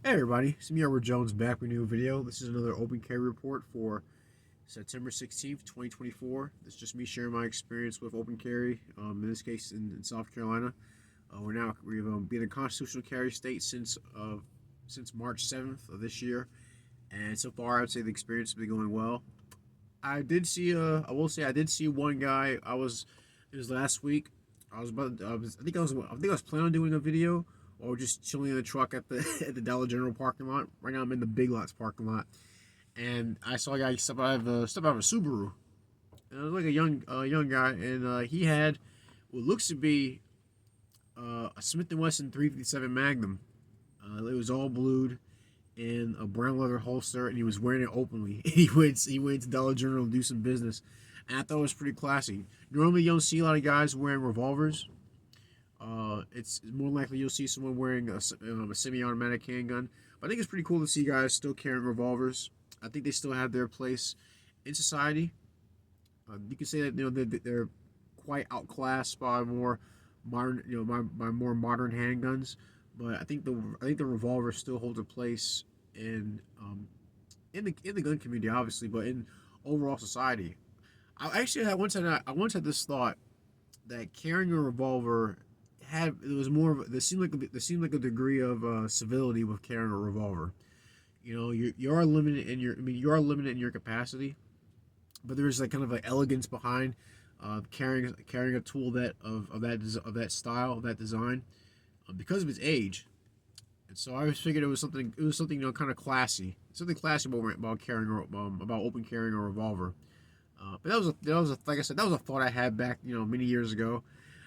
Hey everybody, it's me Edward Jones back with a new video. This is another open carry report for September 16th, 2024. This is just me sharing my experience with open carry, in this case in South Carolina. We've been a constitutional carry state since March 7th of this year, and so far I'd say the experience has been going well. I will say I did see one guy. It was last week. I think I was planning on doing a video or just chilling in the truck at the at the Dollar General parking lot. Right now I'm in the Big Lots parking lot, and I saw a guy step out of a Subaru. And it was like a young guy, and he had what looks to be a Smith and Wesson 357 Magnum. It was all blued in a brown leather holster, and he was wearing it openly. He went to Dollar General to do some business, and I thought it was pretty classy. Normally, you don't see a lot of guys wearing revolvers. It's more likely you'll see someone wearing a semi-automatic handgun. But I think it's pretty cool to see guys still carrying revolvers. I think they still have their place in society. You can say that they're quite outclassed by more modern by more modern handguns. But I think the revolver still holds a place in the gun community, obviously, but in overall society. I once had this thought that carrying a revolver had it was more of there seemed like a degree of civility with carrying a revolver. You are limited in you are limited in your capacity, but there's like kind of like elegance behind carrying a tool of that style, of that design, because of its age. And so I always figured it was something kind of classy, something classy about open carrying a revolver. But that was a like I said, that was a thought I had back many years ago.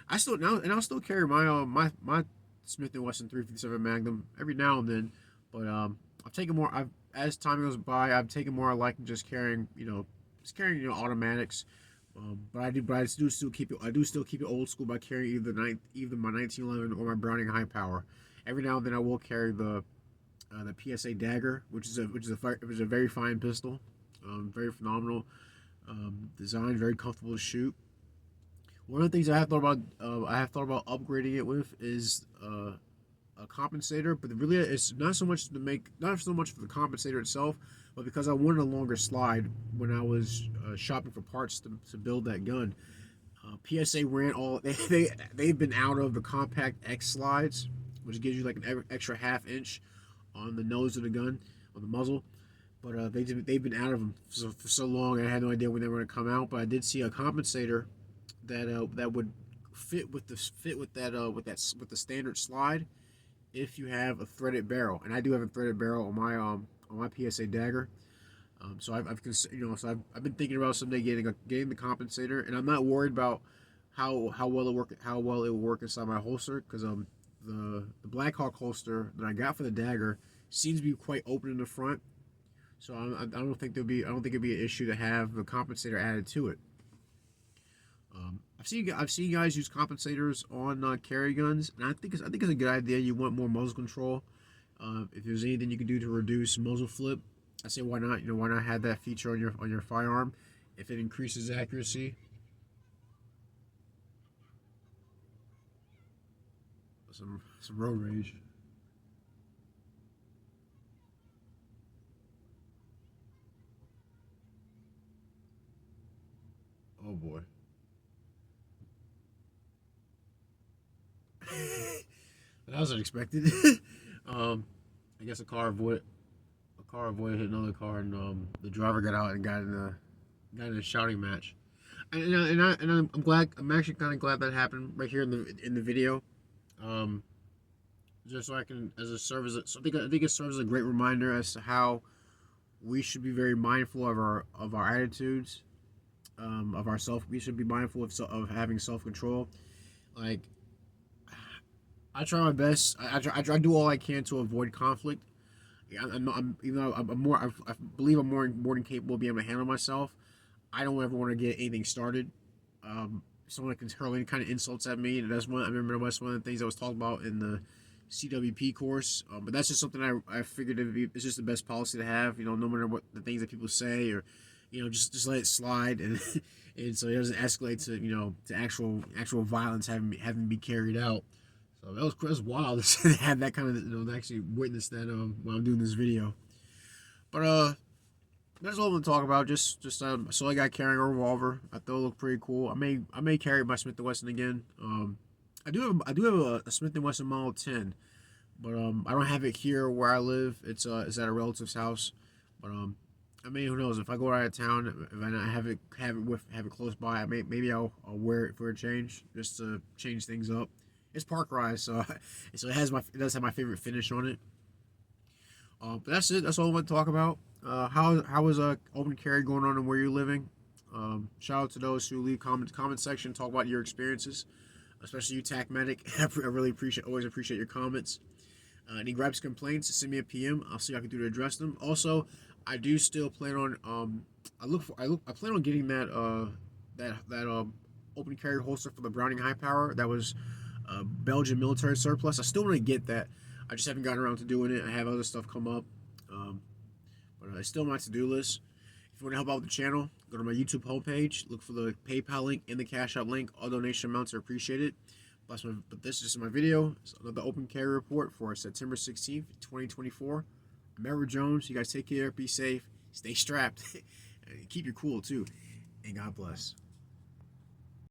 I'll still carry my Smith and Wesson 357 Magnum every now and then, but I've taken more. I've As time goes by, I've taken more like just carrying automatics. But I do still keep it. I do still keep it old school by carrying either my 1911 or my Browning High Power. Every now and then I will carry the PSA Dagger, which is a very fine pistol, very phenomenal design, very comfortable to shoot. One of the things I have thought about upgrading it with is a compensator, but really it's not so much for the compensator itself, but because I wanted a longer slide when I was shopping for parts to build that gun. PSA ran all they've been out of the compact X slides, which gives you like an extra half inch on the nose of the gun, on the muzzle. But they've been out of them for so long. I had no idea when they were going to come out. But I did see a compensator that would fit with the standard slide if you have a threaded barrel, and I do have a threaded barrel on my PSA Dagger. I've been thinking about someday getting the compensator, and I'm not worried about how well it will work inside my holster, because the Blackhawk holster that I got for the Dagger seems to be quite open in the front, so I don't think it'd be an issue to have the compensator added to it. I've seen guys use compensators on carry guns, and I think it's a good idea. You want more muzzle control. If there's anything you can do to reduce muzzle flip, I say why not? Why not have that feature on your firearm if it increases accuracy? Some road rage. Oh boy. That was unexpected. um, I guess a car avoided hit another car, and the driver got out and got in a shouting match. I'm glad. I'm actually kind of glad that happened right here in the video. Um, just so I can as a service. So I think it serves as a great reminder as to how we should be very mindful of our attitudes, of our self. We should be mindful of having self control. Like I try my best. I do all I can to avoid conflict. Even though I believe I'm more than capable of being able to handle myself. I don't ever want to get anything started. Someone can hurl any kind of insults at me, and I remember that's one of the things I was talking about in the CWP course. But that's just something I figured it's just the best policy to have. No matter what the things that people say, or just let it slide, and and so it doesn't escalate to to actual violence having be carried out. So that was wild to have that kind of, to actually witness that when I'm doing this video. But that's all I'm gonna talk about. I saw a guy carrying a revolver. I thought it looked pretty cool. I may carry my Smith and Wesson again. I do have a Smith and Wesson Model 10, but I don't have it here where I live. It's at a relative's house. But I mean, who knows? If I go out of town, if I not have it close by, maybe I'll wear it for a change, just to change things up. It's parkerized, so it does have my favorite finish on it. But that's it. That's all I want to talk about. How is open carry going on and where you're living? Shout out to those who leave comment section, talk about your experiences, especially you TAC Medic. I really always appreciate your comments. Any gripes, complaints, send me a PM. I'll see what I can do to address them. Also, I do still plan on I plan on getting that open carry holster for the Browning High Power. That was Belgian military surplus. I still want to get that. I just haven't gotten around to doing it. I have other stuff come up, but it's still on my to-do list. If you want to help out with the channel, go to my YouTube homepage, look for the PayPal link and the Cash App link. All donation amounts are appreciated. But this is my video. It's another open carry report for September 16th, 2024. I'm Edward Jones. You guys take care, be safe, stay strapped, and keep your cool too. And God bless.